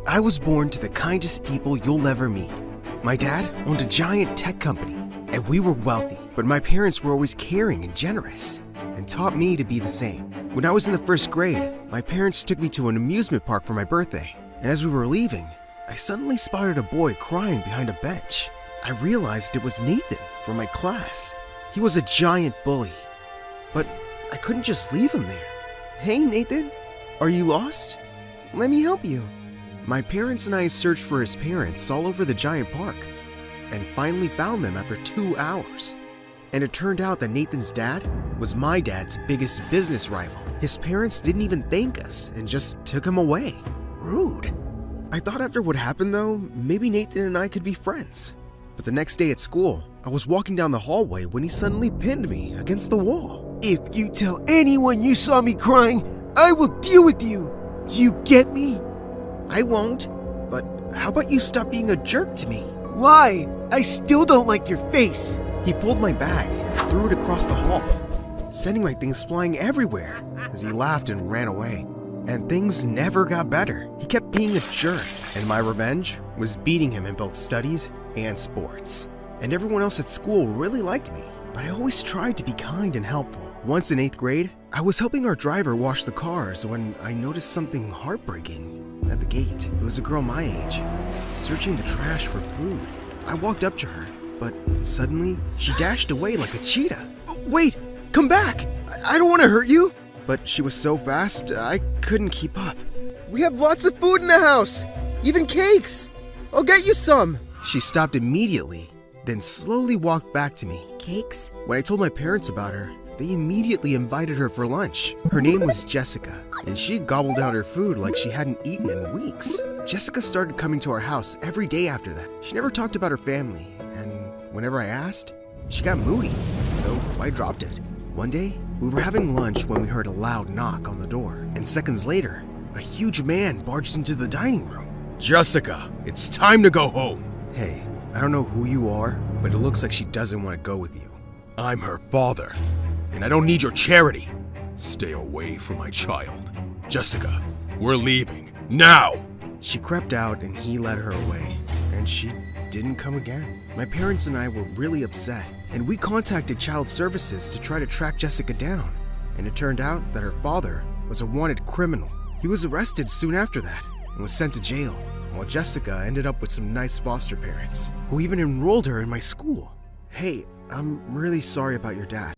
I was born to the kindest people you'll ever meet. My dad owned a giant tech company, and we were wealthy, but my parents were always caring and generous, and taught me to be the same. When I was in the first grade, my parents took me to an amusement park for my birthday, and as we were leaving, I suddenly spotted a boy crying behind a bench. I realized it was Nathan from my class. He was a giant bully, but I couldn't just leave him there. Hey Nathan, are you lost? Let me help you. My parents and I searched for his parents all over the giant park and finally found them after 2 hours. And it turned out that Nathan's dad was my dad's biggest business rival. His parents didn't even thank us and just took him away. Rude. I thought after what happened though, maybe Nathan and I could be friends. But the next day at school, I was walking down the hallway when he suddenly pinned me against the wall. If you tell anyone you saw me crying, I will deal with you. Do you get me? I won't, but how about you stop being a jerk to me? Why? I still don't like your face. He pulled my bag and threw it across the hall, sending my things flying everywhere as he laughed and ran away. And things never got better. He kept being a jerk, and my revenge was beating him in both studies and sports. And everyone else at school really liked me, but I always tried to be kind and helpful. Once in 8th grade, I was helping our driver wash the cars when I noticed something heartbreaking at the gate. It was a girl my age, searching the trash for food. I walked up to her, but suddenly she dashed away like a cheetah. Wait, come back! I don't want to hurt you! But she was so fast, I couldn't keep up. We have lots of food in the house, even cakes. I'll get you some. She stopped immediately, then slowly walked back to me. Cakes? When I told my parents about her, they immediately invited her for lunch. Her name was Jessica, and she gobbled down her food like she hadn't eaten in weeks. Jessica started coming to our house every day after that. She never talked about her family, and whenever I asked, she got moody, so I dropped it. One day, we were having lunch when we heard a loud knock on the door, and seconds later, a huge man barged into the dining room. Jessica, it's time to go home. Hey, I don't know who you are, but it looks like she doesn't want to go with you. I'm her father, and I don't need your charity. Stay away from my child. Jessica, we're leaving, now! She crept out and he led her away, and she didn't come again. My parents and I were really upset, and we contacted Child Services to try to track Jessica down, and it turned out that her father was a wanted criminal. He was arrested soon after that and was sent to jail, while Jessica ended up with some nice foster parents, who even enrolled her in my school. Hey, I'm really sorry about your dad.